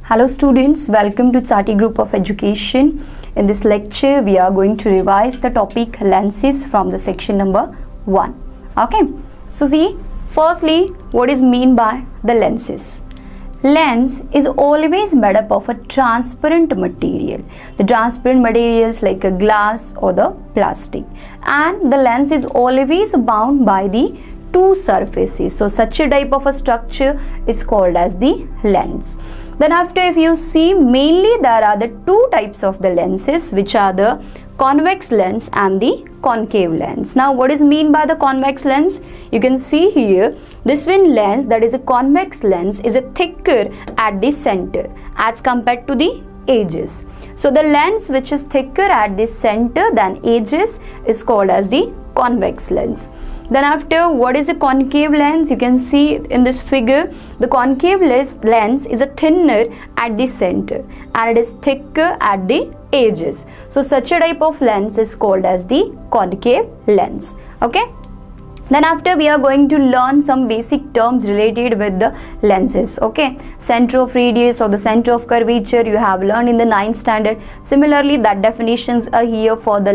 Hello students, welcome to Chati Group of Education. In this lecture, we are going to revise the topic lenses from the section number 1. Okay, so see, firstly, what is mean by the lenses? Lens is always made up of a transparent material. The transparent materials like a glass or the plastic. And the lens is always bound by the two surfaces. So such a type of a structure is called as the lens. Then after, if you see, mainly there are the two types of the lenses, which are the convex lens and the concave lens. Now what is mean by the convex lens? You can see here, this one lens, that is a convex lens, is a thicker at the center as compared to the edges. So the lens which is thicker at the center than edges is called as the convex lens. Then after, what is a concave lens? You can see in this figure, the concave lens is a thinner at the center and it is thicker at the edges. So such a type of lens is called as the concave lens. Okay. Then after, we are going to learn some basic terms related with the lenses. Okay, center of radius or the center of curvature you have learned in the 9th standard. Similarly, that definitions are here for the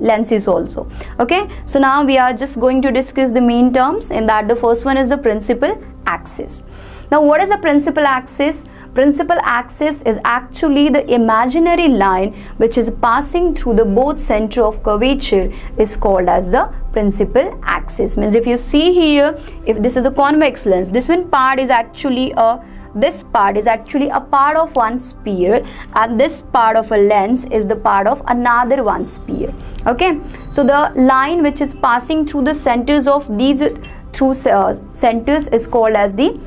lenses also. Okay, so now we are just going to discuss the main terms. In that, the first one is the principal axis. Now what is the principal axis? Principal axis is actually the imaginary line which is passing through the both center of curvature is called as the principal axis. Means if you see here, if this is a convex lens, this one part is actually a part of one sphere, and this part of a lens is the part of another one sphere. Okay, so the line which is passing through the centers of these centers is called as the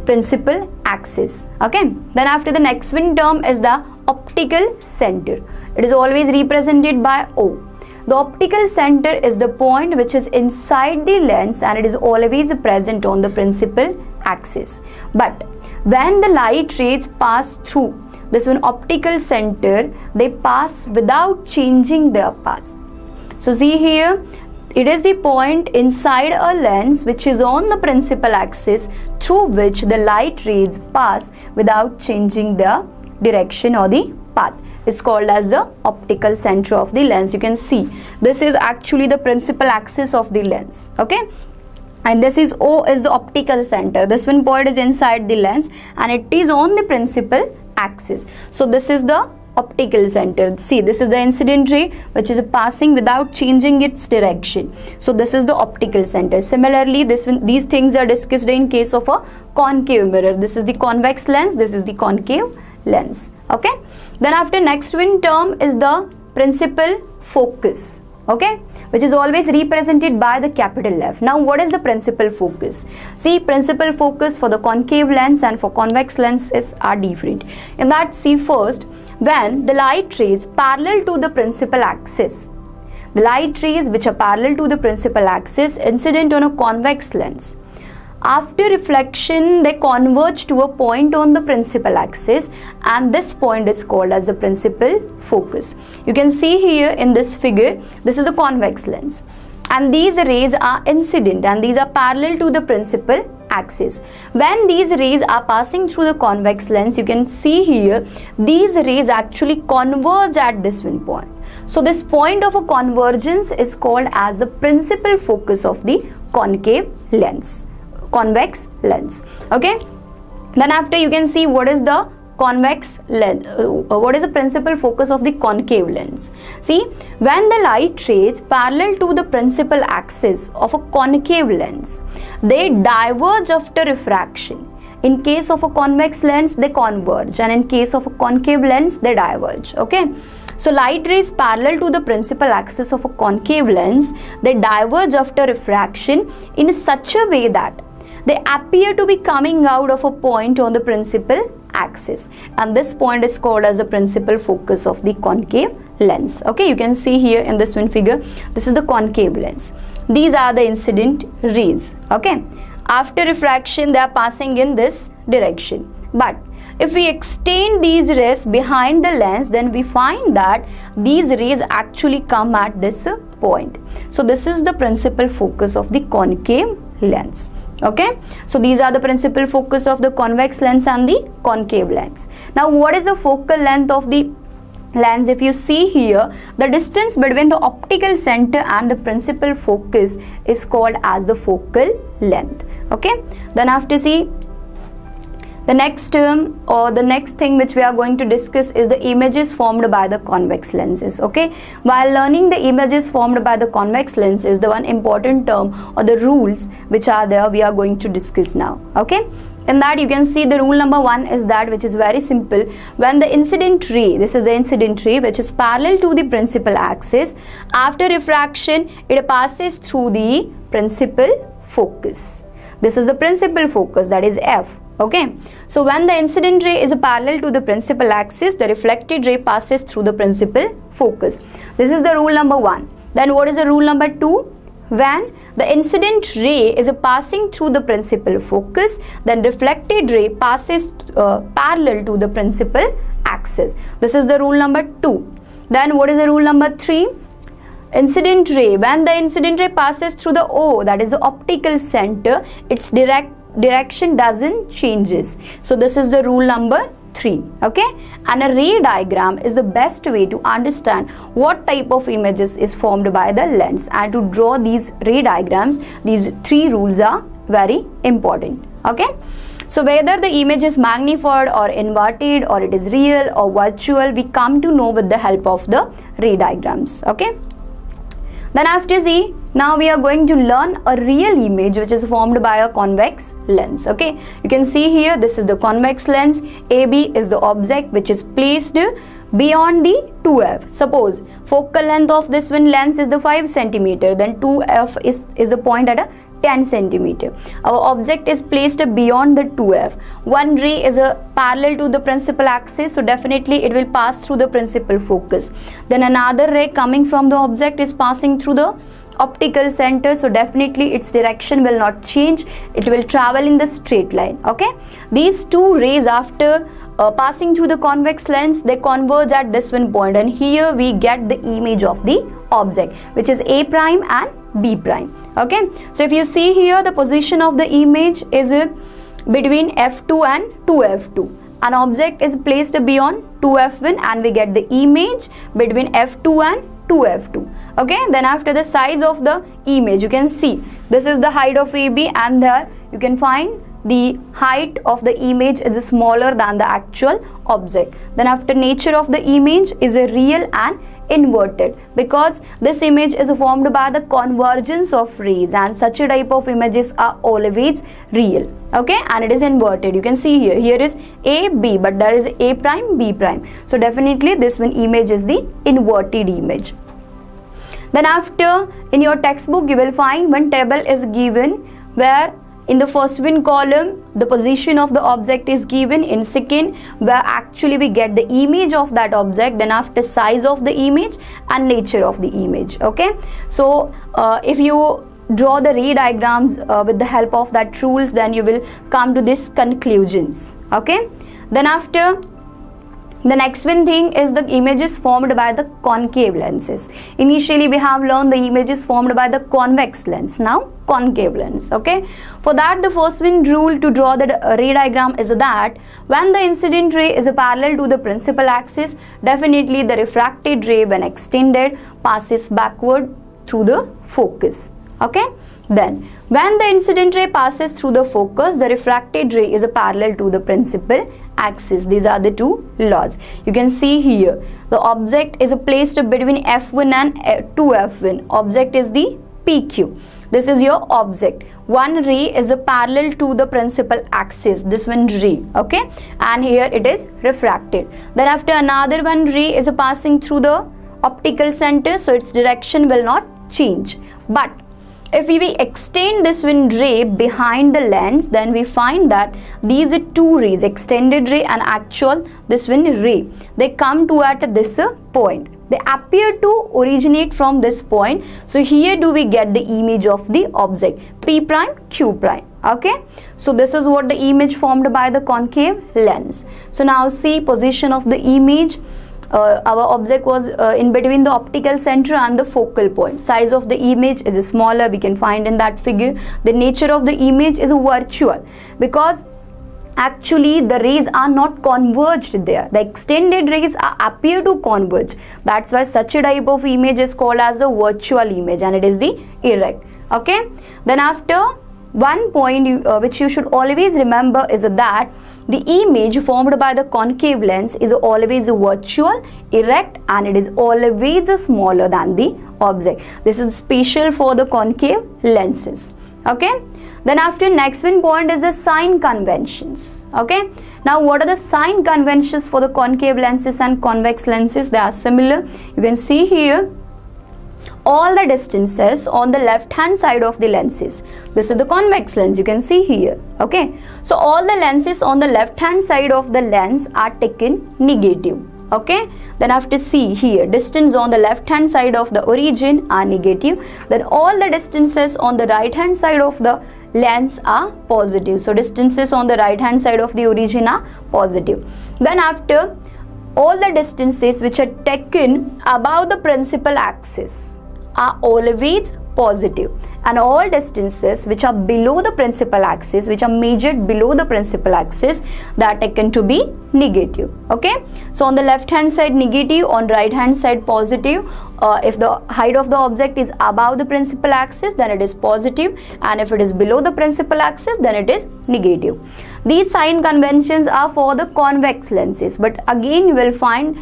principal axis. Okay, then after, the next one term is the optical center. It is always represented by O. The optical center is the point which is inside the lens and it is always present on the principal axis. But when the light rays pass through this one optical center, they pass without changing their path. So see here, it is the point inside a lens which is on the principal axis through which the light rays pass without changing the direction or the path. It's called as the optical center of the lens. You can see this is actually the principal axis of the lens. Okay, and this is O is the optical center. This one point is inside the lens and it is on the principal axis. So this is the optical center. See, this is the incident ray which is passing without changing its direction. So this is the optical center. Similarly, these things are discussed in case of a concave mirror. This is the convex lens, this is the concave lens. Okay, then after, next one term is the principal focus. Okay, which is always represented by the capital F. Now what is the principal focus? See, principal focus for the concave lens and for convex lenses are different. In that, see, first, when the light rays parallel to the principal axis, the light rays which are parallel to the principal axis incident on a convex lens, after reflection they converge to a point on the principal axis and this point is called as the principal focus. You can see here in this figure, this is a convex lens and these rays are incident and these are parallel to the principal axis. When these rays are passing through the convex lens, you can see here, these rays actually converge at this one point. So this point of a convergence is called as the principal focus of the concave lens, convex lens. Okay, then after, you can see what is the convex lens, what is the principal focus of the concave lens. See, when the light rays parallel to the principal axis of a concave lens, they diverge after refraction. In case of a convex lens, they converge, and in case of a concave lens, they diverge. Okay, so light rays parallel to the principal axis of a concave lens, they diverge after refraction in such a way that they appear to be coming out of a point on the principal axis, and this point is called as the principal focus of the concave lens. Okay, you can see here in this one figure, this is the concave lens. These are the incident rays. Okay, after refraction they are passing in this direction, but if we extend these rays behind the lens, then we find that these rays actually come at this point. So this is the principal focus of the concave lens. Okay, so these are the principal focus of the convex lens and the concave lens. Now what is the focal length of the lens? If you see here, the distance between the optical center and the principal focus is called as the focal length. Okay, then after see the next term or the next thing which we are going to discuss is the images formed by the convex lenses. Okay, while learning the images formed by the convex lenses, the one important term or the rules which are there we are going to discuss now. Okay, in that you can see the rule number 1 is that, which is very simple. When the incident ray, this is the incident ray which is parallel to the principal axis, after refraction it passes through the principal focus. This is the principal focus, that is F. Okay, so when the incident ray is parallel to the principal axis, the reflected ray passes through the principal focus. This is the rule number 1. Then what is the rule number 2? When the incident ray is passing through the principal focus, then reflected ray passes parallel to the principal axis. This is the rule number 2. Then what is the rule number 3? Incident ray, when the incident ray passes through the O, that is the optical center, its direction doesn't changes. So this is the rule number 3. Okay, and a ray diagram is the best way to understand what type of images is formed by the lens, and to draw these ray diagrams, these 3 rules are very important. Okay, so whether the image is magnified or inverted, or it is real or virtual, we come to know with the help of the ray diagrams. Okay, then after see, now we are going to learn a real image which is formed by a convex lens. Okay, you can see here, this is the convex lens. AB is the object which is placed beyond the 2f. Suppose focal length of this one lens is the 5 cm, then 2f is the point at a 10 cm. Our object is placed beyond the 2f. One ray is parallel to the principal axis, so definitely it will pass through the principal focus. Then another ray coming from the object is passing through the optical center, so definitely its direction will not change, it will travel in the straight line. Okay, these 2 rays after passing through the convex lens, they converge at this one point, and here we get the image of the object, which is A prime and B prime. Okay, so if you see here, the position of the image is between F2 and 2F2. An object is placed beyond 2F1 and we get the image between F2 and 2F2. Okay, then after the size of the image, you can see this is the height of AB, and there you can find the height of the image is smaller than the actual object. Then after nature of the image is a real and inverted, because this image is formed by the convergence of rays, and such a type of images are always real. Okay, and it is inverted. You can see here is A, B, but there is A prime, B prime. So definitely this one image is the inverted image. Then after, in your textbook you will find one table is given where in the first one column the position of the object is given, in second where actually we get the image of that object, then after size of the image and nature of the image. Okay, so if you draw the ray diagrams with the help of that rules, then you will come to these conclusions. Okay, then after, the next one thing is the images formed by the concave lenses. Initially we have learned the images formed by the convex lens, now concave lens. Okay, for that the first one rule to draw the ray diagram is that when the incident ray is parallel to the principal axis, definitely the refracted ray when extended passes backward through the focus. Okay, then when the incident ray passes through the focus, the refracted ray is parallel to the principal axis. These are the 2 laws. You can see here the object is placed between F1 and 2F1. Object is the PQ. This is your object. One ray is parallel to the principal axis, this one ray. Okay, and here it is refracted. Then after, another one ray is passing through the optical center, so its direction will not change. But if we extend this one ray behind the lens, then we find that these are 2 rays, extended ray and actual this one ray, they come to at this point. They appear to originate from this point. So here do we get the image of the object, P prime, Q prime. Okay, so this is what the image formed by the concave lens. So now see position of the image our object was in between the optical center and the focal point. Size of the image is smaller, we can find in that figure. The nature of the image is virtual because actually the rays are not converged there. The extended rays appear to converge. That's why such a type of image is called as a virtual image, and it is the erect. Okay. Then after, one point which you should always remember is that the image formed by the concave lens is always virtual, erect, and it is always smaller than the object. This is special for the concave lenses. Okay. Then after, next one point is the sign conventions. Okay. Now what are the sign conventions for the concave lenses and convex lenses? They are similar. You can see here all the distances on the left hand side of the lenses. This is the convex lens, you can see here. Okay. So all the lenses on the left hand side of the lens are taken negative. Okay. Then after, see here, distance on the left hand side of the origin are negative. Then all the distances on the right hand side of the lens are positive. So distances on the right hand side of the origin are positive. Then after, all the distances which are taken above the principal axis are always positive, and all distances which are below the principal axis, which are measured below the principal axis, that are taken to be negative. Okay. So on the left hand side negative, on right hand side positive. If the height of the object is above the principal axis, then it is positive, and if it is below the principal axis, then it is negative. These sign conventions are for the convex lenses, but again you will find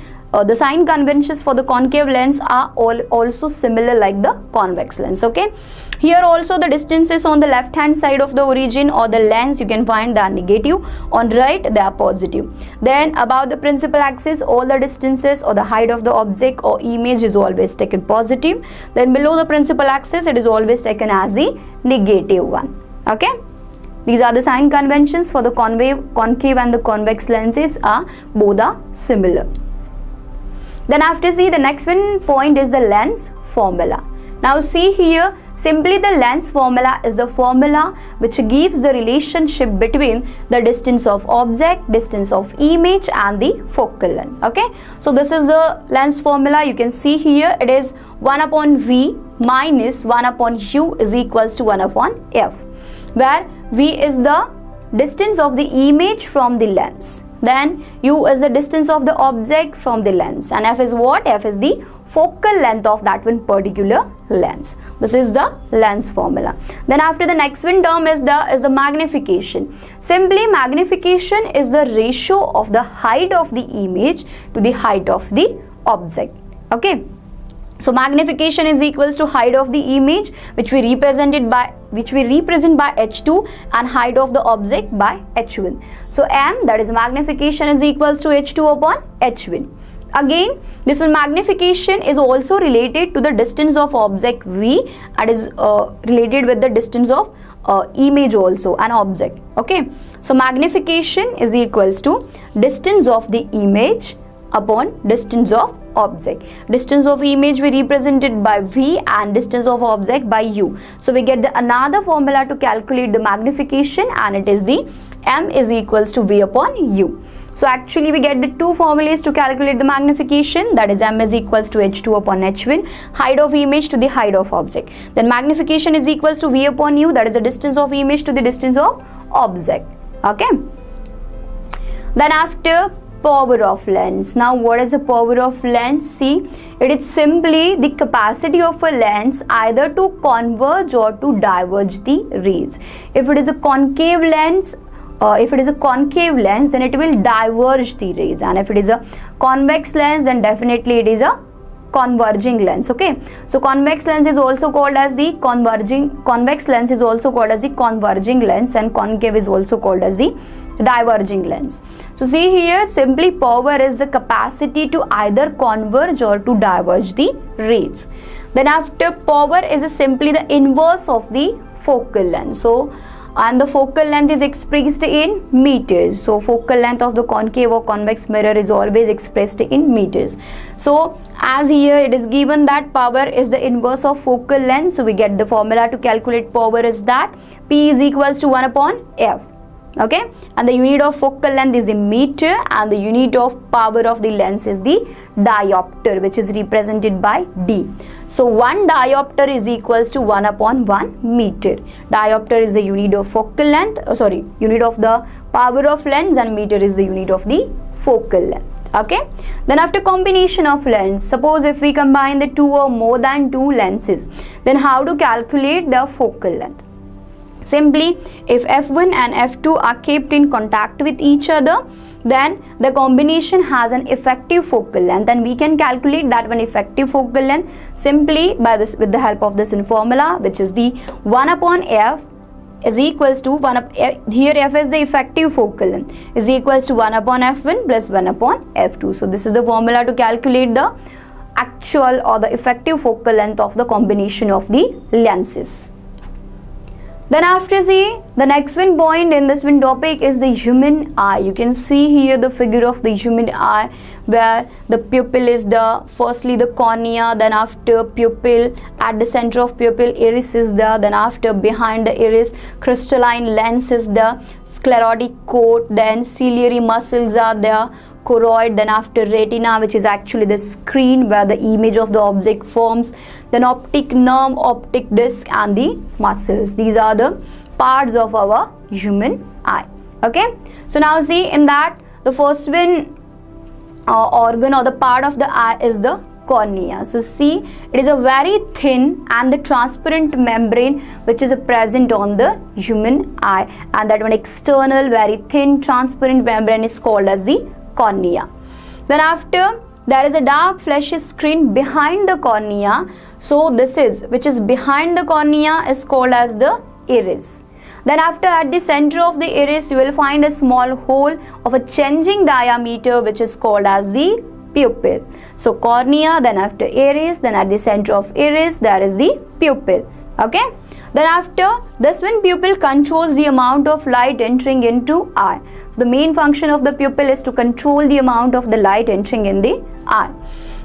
the sign conventions for the concave lens are also similar like the convex lens. Okay. Here also the distances on the left hand side of the origin or the lens, you can find they are negative. On right, they are positive. Then above the principal axis, all the distances or the height of the object or image is always taken positive. Then below the principal axis, it is always taken as the negative one. Okay. These are the sign conventions for the concave and the convex lenses are both are similar. Then after, see, the next one point is the lens formula. Now see here, simply the lens formula is the formula which gives the relationship between the distance of object, distance of image, and the focal length. Okay. So this is the lens formula. You can see here it is 1 upon V minus 1 upon U is equals to 1 upon F, where V is the distance of the image from the lens. Then U is the distance of the object from the lens, and F is what? F is the focal length of that one particular lens. This is the lens formula. Then after, the next one term is the magnification. Simply magnification is the ratio of the height of the image to the height of the object. Okay. So magnification is equals to height of the image, which we represent by h2, and height of the object by h1. So m, that is magnification, is equals to h2 upon h1. Again, this one magnification is also related to the distance of object V, and is related with the distance of image also, an object. Okay. So magnification is equals to distance of the image upon distance of object. Distance of image we represented by V and distance of object by U. So we get another formula to calculate the magnification, and it is the m is equals to V upon U. So actually we get the two formulas to calculate the magnification, that is m is equals to h2 upon h1, height of image to the height of object. Then magnification is equals to V upon U, that is the distance of image to the distance of object. Okay. Then after, power of lens. Now what is the power of lens? See, it is simply the capacity of a lens either to converge or to diverge the rays. If it is a concave lens, then it will diverge the rays, and if it is a convex lens, then definitely it is a converging lens. Okay. So convex lens is also called as the convex lens is also called as the converging lens, and concave is also called as the diverging lens. So see here, simply power is the capacity to either converge or to diverge the rays. Then after, power is simply the inverse of the focal length. So, and the focal length is expressed in meters. So focal length of the concave or convex mirror is always expressed in meters. So as here it is given that power is the inverse of focal length, so we get the formula to calculate power is that P is equals to 1 upon F. Okay, and the unit of focal length is a meter, and the unit of power of the lens is the diopter, which is represented by D. So 1 diopter is equals to 1/1 meter. Diopter is the unit of focal length, unit of the power of lens, and meter is the unit of the focal length. Okay, then after combination of lens, suppose if we combine the 2 or more than 2 lenses, then how to calculate the focal length? Simply, if f1 and f2 are kept in contact with each other, then the combination has an effective focal length, and we can calculate that one effective focal length simply by this, with the help of this formula, which is the 1/f is equals to 1 up, here f is the effective focal length, is equals to 1/f1 plus 1/f2. So this is the formula to calculate the actual or the effective focal length of the combination of the lenses. Then after, see, the next one point in this one topic is the human eye. You can see here the figure of the human eye, where the pupil is the firstly the cornea, then after pupil, at the center of pupil iris is there, then after behind the iris crystalline lens is the sclerotic coat, then ciliary muscles are there, choroid, then after retina, which is actually the screen where the image of the object forms, then optic nerve, optic disc, and the muscles. These are the parts of our human eye. Okay, so now see, in that the first one organ or the part of the eye is the cornea. So see, it is a very thin and the transparent membrane which is present on the human eye, and that one external very thin transparent membrane is called as the cornea. Then after, there is a dark fleshy screen behind the cornea. So this is, which is behind the cornea, is called as the iris. Then after, at the center of the iris, you will find a small hole of a changing diameter, which is called as the pupil. So cornea, then after iris, then at the center of iris there is the pupil. Okay, then after this one, pupil controls the amount of light entering into eye. So the main function of the pupil is to control the amount of the light entering in the eye.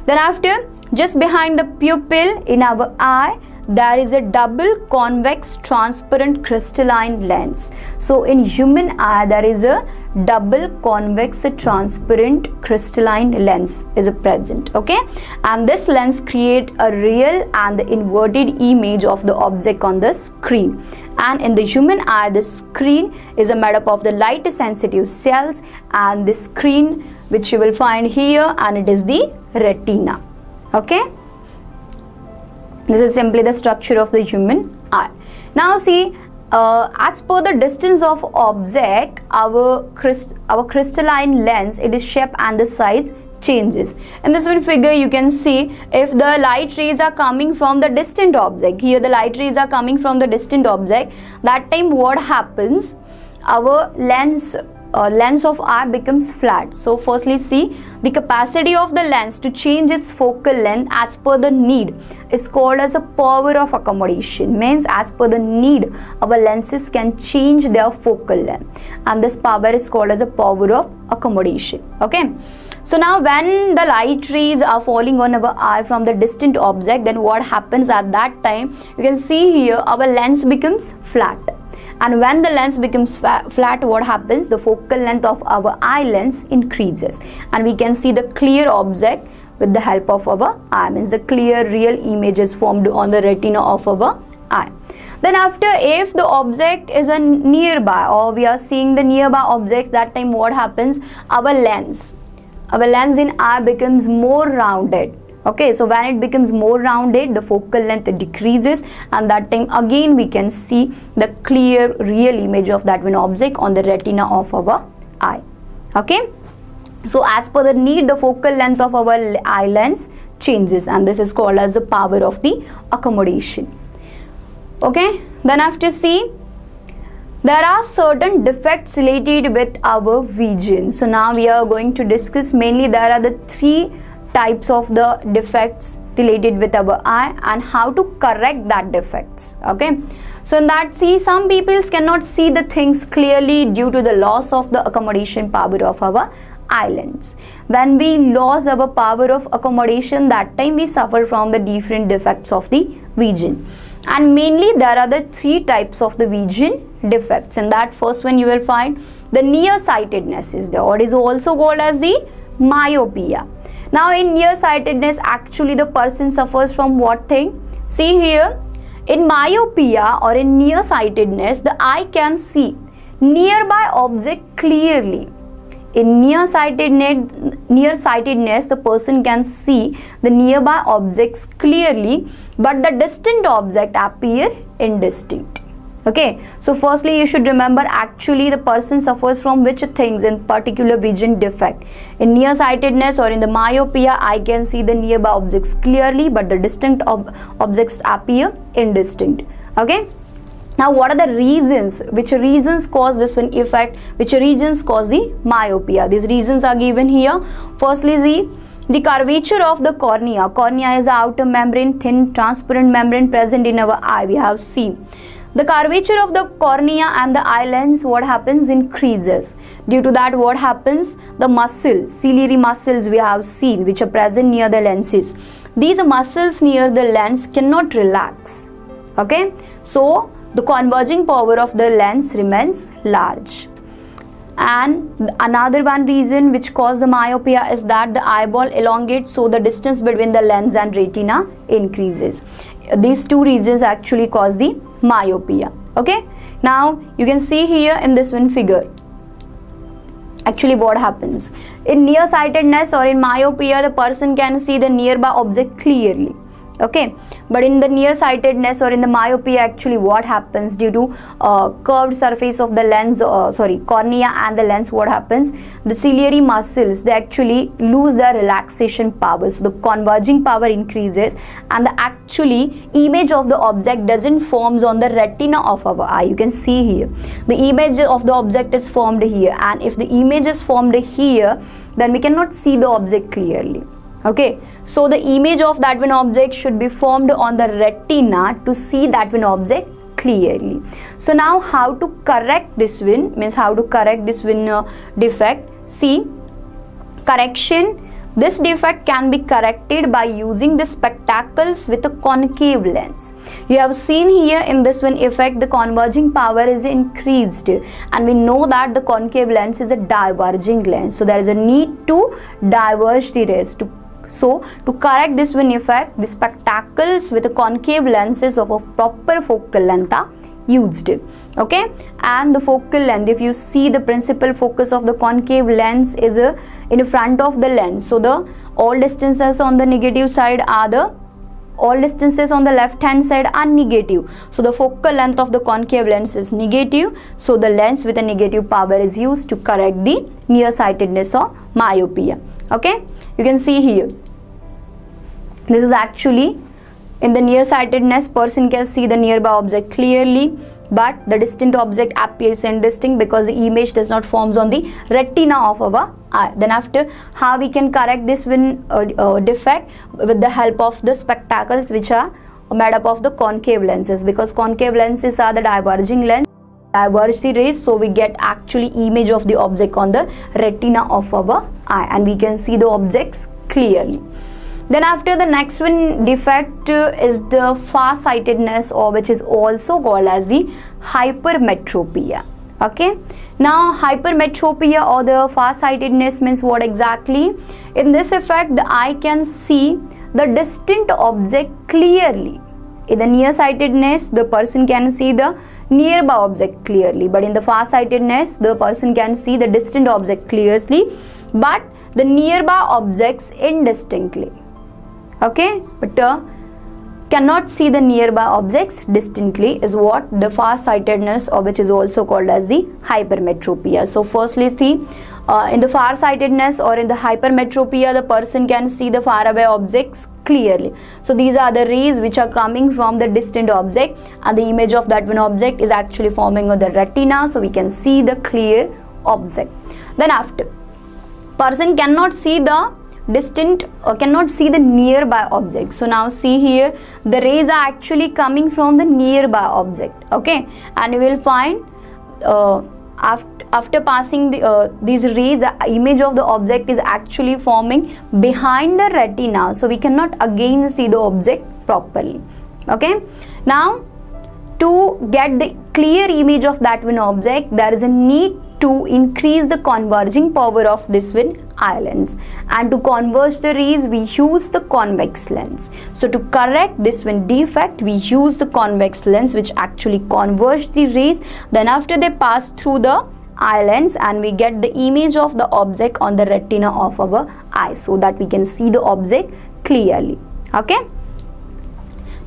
Then after, just behind the pupil in our eye, there is a double convex transparent crystalline lens. So in human eye, there is a double convex transparent crystalline lens is present. Okay, and this lens create a real and the inverted image of the object on the screen. And in the human eye, the screen is made up of the light sensitive cells, and the screen which you will find here, and it is the retina. Okay, this is simply the structure of the human eye. Now see, as per the distance of object, our crystalline lens, it is shape and the size changes. In this one figure, you can see if the light rays are coming from the distant object, here the light rays are coming from the distant object, that time what happens, our lens of eye becomes flat. So firstly, see, the capacity of the lens to change its focal length as per the need is called as a power of accommodation. Means as per the need, our lenses can change their focal length, and this power is called as a power of accommodation. Okay, so now when the light rays are falling on our eye from the distant object, then what happens at that time, you can see here our lens becomes flat. And when the lens becomes flat, what happens? The focal length of our eye lens increases, and we can see the clear object with the help of our eye. Means the clear real image is formed on the retina of our eye. Then after, if the object is a nearby, or we are seeing the nearby objects, that time what happens? Our lens in eye becomes more rounded. Okay, so when it becomes more rounded, the focal length decreases, and that time again we can see the clear real image of that one object on the retina of our eye. Okay, so as per the need, the focal length of our eye lens changes, and this is called as the power of the accommodation. Okay, then after, see, there are certain defects related with our vision. So now we are going to discuss mainly there are the 3 types of the defects related with our eye and how to correct that defects. Okay, so in that, see, some people cannot see the things clearly due to the loss of the accommodation power of our eye lens. When we lose our power of accommodation, that time we suffer from the different defects of the vision. And mainly there are the 3 types of the vision defects. In that first one you will find the nearsightedness is there, or is also called as the myopia. Now in nearsightedness, actually the person suffers from what thing? See here, in myopia or in nearsightedness, the eye can see nearby object clearly. In nearsightedness, the person can see the nearby objects clearly, but the distant object appear indistinct. Okay, so firstly you should remember, actually the person suffers from which things in particular vision defect. In nearsightedness or in the myopia, I can see the nearby objects clearly, but the distant objects appear indistinct. Okay, now what are the reasons? Which reasons cause this one effect? Which regions cause the myopia? These reasons are given here. Firstly, the curvature of the cornea. Cornea is the outer membrane, thin transparent membrane present in our eye. We have seen the curvature of the cornea and the eye lens, what happens? Increases. Due to that, what happens? The muscles, ciliary muscles we have seen, which are present near the lenses. These muscles near the lens cannot relax. Okay, so the converging power of the lens remains large. And another one reason which causes the myopia is that the eyeball elongates, so the distance between the lens and retina increases. These two reasons actually cause the myopia. Okay, now you can see here in this one figure actually what happens. In nearsightedness or in myopia, the person can see the nearby object clearly. Okay, but in the nearsightedness or in the myopia, actually what happens? Due to curved surface of the lens, cornea and the lens, what happens? The ciliary muscles, they actually lose their relaxation power, so the converging power increases, and the actually image of the object doesn't forms on the retina of our eye. You can see here the image of the object is formed here, and if the image is formed here, then we cannot see the object clearly. Okay, so the image of that one object should be formed on the retina to see that one object clearly. So now how to correct this one, means how to correct this one defect. See, correction. This defect can be corrected by using the spectacles with a concave lens. You have seen here in this one effect, the converging power is increased, and we know that the concave lens is a diverging lens, so there is a need to diverge the rays. So to correct this one effect, the spectacles with the concave lenses of a proper focal length are used. Okay, and the focal length, if you see, the principal focus of the concave lens is in front of the lens. So the all distances on the negative side are all distances on the left hand side are negative. So the focal length of the concave lens is negative. So the lens with a negative power is used to correct the nearsightedness or myopia. Okay, you can see here, this is actually in the nearsightedness, person can see the nearby object clearly, but the distant object appears indistinct because the image does not forms on the retina of our eye. Then after, how we can correct this one defect? With the help of the spectacles, which are made up of the concave lenses, because concave lenses are the diverging lens, diverge the rays, so we get actually image of the object on the retina of our eye, and we can see the objects clearly. Then after, the next one defect is the farsightedness, or which is also called as the hypermetropia. Okay, now hypermetropia or the farsightedness means what exactly? In this effect, the eye can see the distant object clearly. In the nearsightedness, the person can see the nearby object clearly, but in the farsightedness, the person can see the distant object clearly, but the nearby objects indistinctly. Okay, but cannot see the nearby objects distinctly is what the farsightedness, or which is also called as the hypermetropia. So firstly, see, in the farsightedness or in the hypermetropia, the person can see the faraway objects clearly. So these are the rays which are coming from the distant object, and the image of that one object is actually forming on the retina, so we can see the clear object. Then after, person cannot see the distant or cannot see the nearby object. So now see here, the rays are actually coming from the nearby object. Okay, and you will find after passing these rays, the image of the object is actually forming behind the retina, so we cannot again see the object properly. Okay, now to get the clear image of that one object, there is a need to increase the converging power of this one eye lens, and to converge the rays we use the convex lens. So to correct this one defect, we use the convex lens, which actually converge the rays, then after they pass through the eye lens, and we get the image of the object on the retina of our eye, so that we can see the object clearly. Okay,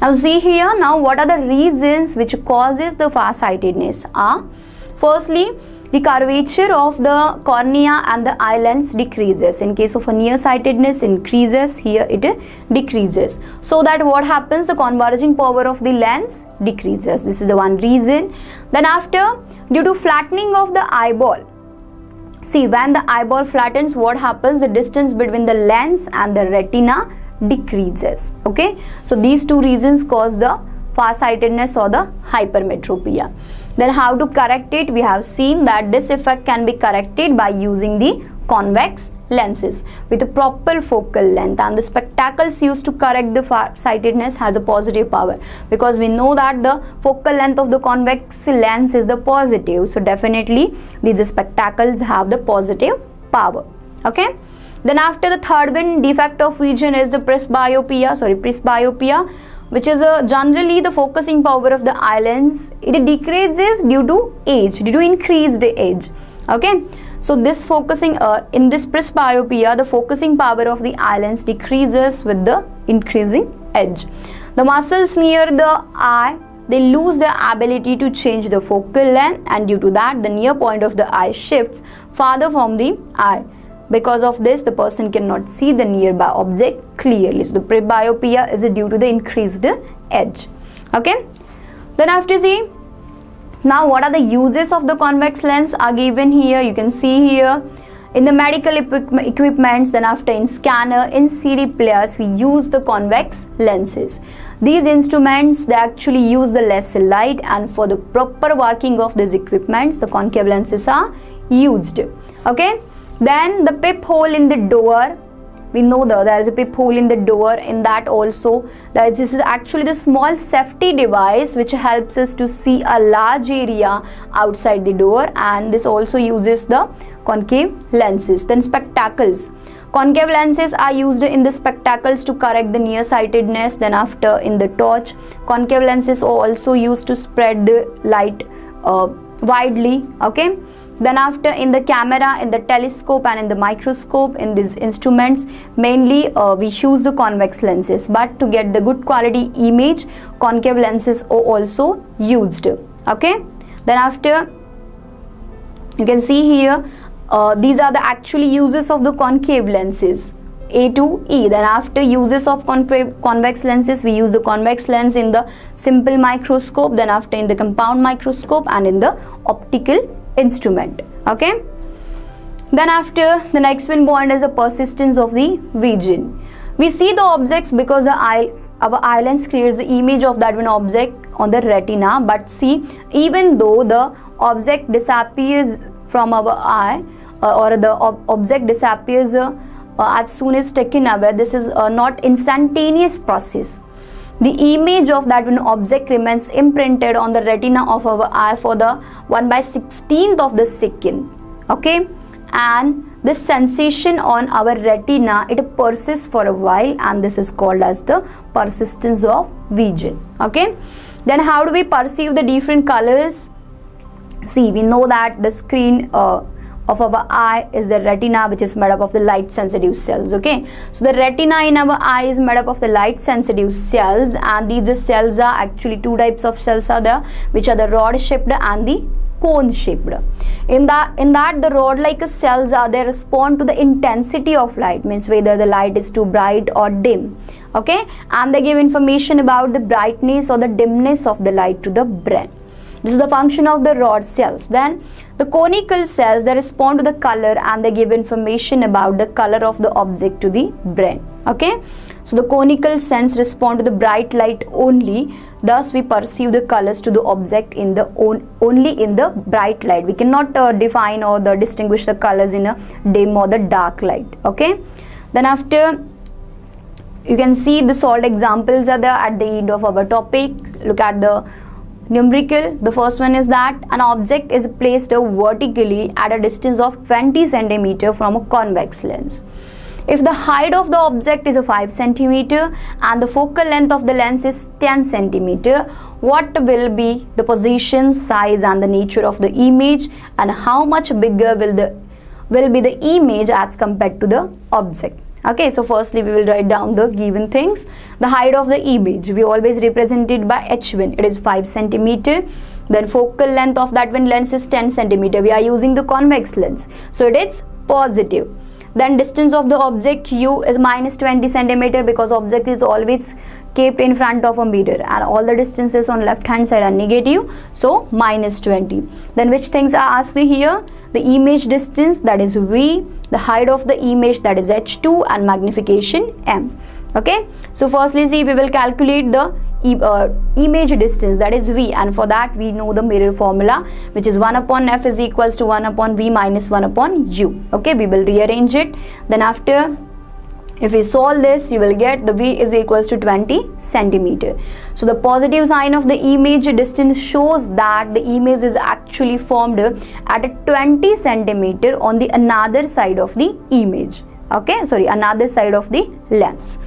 now see here, now what are the reasons which causes the farsightedness are, firstly, the curvature of the cornea and the eye lens decreases. In case of a nearsightedness, increases, here it decreases. So that what happens, the converging power of the lens decreases. This is the one reason. Then after, due to flattening of the eyeball, see, when the eyeball flattens, what happens, the distance between the lens and the retina decreases. Okay, so these two reasons cause the farsightedness or the hypermetropia. Then how to correct it? We have seen that this effect can be corrected by using the convex lenses with a proper focal length, and the spectacles used to correct the farsightedness has a positive power, because we know that the focal length of the convex lens is the positive, so definitely these spectacles have the positive power. Okay, then after, the third one defect of vision is the presbyopia, which is generally the focusing power of the eye lens. It decreases due to age, due to increased age. Okay, so this focusing in this presbyopia, the focusing power of the eye lens decreases with the increasing age. The muscles near the eye, they lose their ability to change the focal length, and due to that, the near point of the eye shifts farther from the eye. Because of this, the person cannot see the nearby object clearly. So the presbyopia is due to the increased edge. Okay, then after, see, now what are the uses of the convex lens are given here. You can see here in the medical equipments, then after in scanner, in CD players, we use the convex lenses. These instruments, they actually use the less light, and for the proper working of these equipments, the concave lenses are used. Okay, then the peep hole in the door, we know there is a peep hole in the door. In that also, that this is actually the small safety device which helps us to see a large area outside the door, and this also uses the concave lenses. Then spectacles, concave lenses are used in the spectacles to correct the nearsightedness. Then after, in the torch, concave lenses are also used to spread the light widely. Okay, then after, in the camera, in the telescope, and in the microscope, in these instruments, mainly we use the convex lenses, but to get the good quality image, concave lenses are also used. Okay, then after, you can see here, these are the actually uses of the concave lenses, A to E. Then after, uses of convex lenses, we use the convex lens in the simple microscope, then after in the compound microscope, and in the optical instrument. Okay, then after, the next one point is the persistence of the vision. We see the objects because our eye lens creates the image of that one object on the retina, but see, even though the object disappears from our eye, or the object disappears as soon as taken away, this is not instantaneous process. The image of that one object remains imprinted on the retina of our eye for the 1/16th of the second. Okay, and this sensation on our retina, it persists for a while, and this is called as the persistence of vision. Okay, then how do we perceive the different colors? See, we know that the screen of our eye is the retina, which is made up of the light sensitive cells. Okay, so the retina in our eye is made up of the light sensitive cells, and these cells are actually two types of cells are there, which are the rod shaped and the cone shaped. In that the rod like cells are, they respond to the intensity of light, means whether the light is too bright or dim. Okay, and they give information about the brightness or the dimness of the light to the brain. This is the function of the rod cells. Then the conical cells, they respond to the color, and they give information about the color of the object to the brain. Okay, so the conical cells respond to the bright light only, thus we perceive the colors to the object in the only in the bright light. We cannot define or distinguish the colors in a dim or the dark light. Okay, then after, you can see the solved examples are there at the end of our topic. Look at the numerical. The first one is that an object is placed vertically at a distance of 20 centimeter from a convex lens. If the height of the object is a 5 centimeter and the focal length of the lens is 10 centimeter, what will be the position, size and the nature of the image, and how much bigger will be the image as compared to the object? Okay, so firstly we will write down the given things. The height of the image, we always represent it by h1, it is 5 centimeter. Then focal length of that one lens is 10 centimeter. We are using the convex lens, so it is positive. Then distance of the object u is minus 20 centimeter, because object is always kept in front of a mirror and all the distances on left hand side are negative, so minus 20. Then which things are asked here? The image distance, that is v, the height of the image, that is h2, and magnification m. Okay, so firstly see, we will calculate the image distance, that is v, and for that we know the mirror formula, which is 1 upon f is equals to 1 upon v minus 1 upon u. Okay, we will rearrange it. Then after, if we solve this, you will get the v is equals to 20 centimeter. So the positive sign of the image distance shows that the image is actually formed at a 20 centimeter on the another side of the image. Okay, sorry, another side of the lens.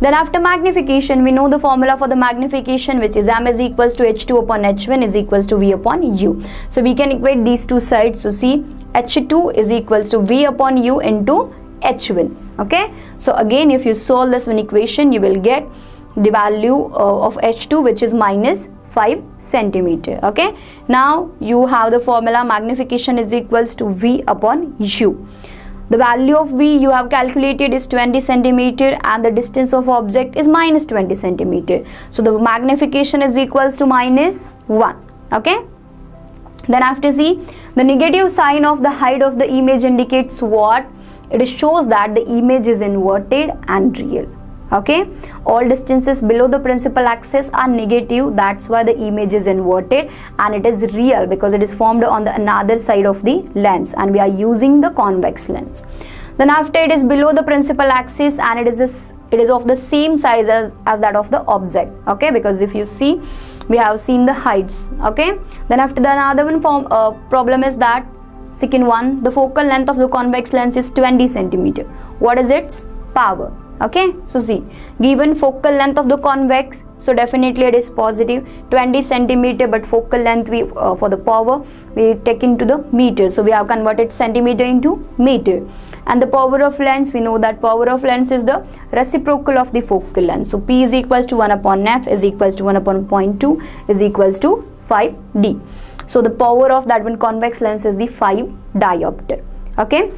Then after magnification, we know the formula for the magnification, which is m is equals to h2 upon h1 is equals to v upon u. So we can equate these two sides. So see, h2 is equals to v upon u into h1. Okay, so again if you solve this one equation, you will get the value of h2, which is minus 5 centimeter. Okay, now you have the formula magnification is equals to v upon u. The value of v you have calculated is 20 centimeter and the distance of object is minus 20 centimeter. So the magnification is equals to minus 1. Okay. Then after see, the negative sign of the height of the image indicates what? It shows that the image is inverted and real. Okay, all distances below the principal axis are negative, that's why the image is inverted, and it is real because it is formed on the another side of the lens and we are using the convex lens. Then after, it is below the principal axis and it is of the same size as that of the object. Okay, because if you see, we have seen the heights. Okay, then after, the another one problem is that second one, the focal length of the convex lens is 20 centimeter. What is its power? Okay, so see, given focal length of the convex, so definitely it is positive 20 centimeter, but focal length we for the power we take into the meter, so we have converted centimeter into meter. And the power of lens, we know that power of lens is the reciprocal of the focal length, so p is equals to 1 upon f is equals to 1 upon 0.2 is equals to 5d. So the power of that one convex lens is the 5 diopter. Okay,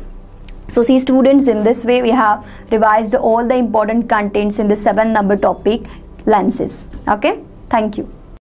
so see students, in this way we have revised all the important contents in the 7 number topic, lenses. Okay, thank you.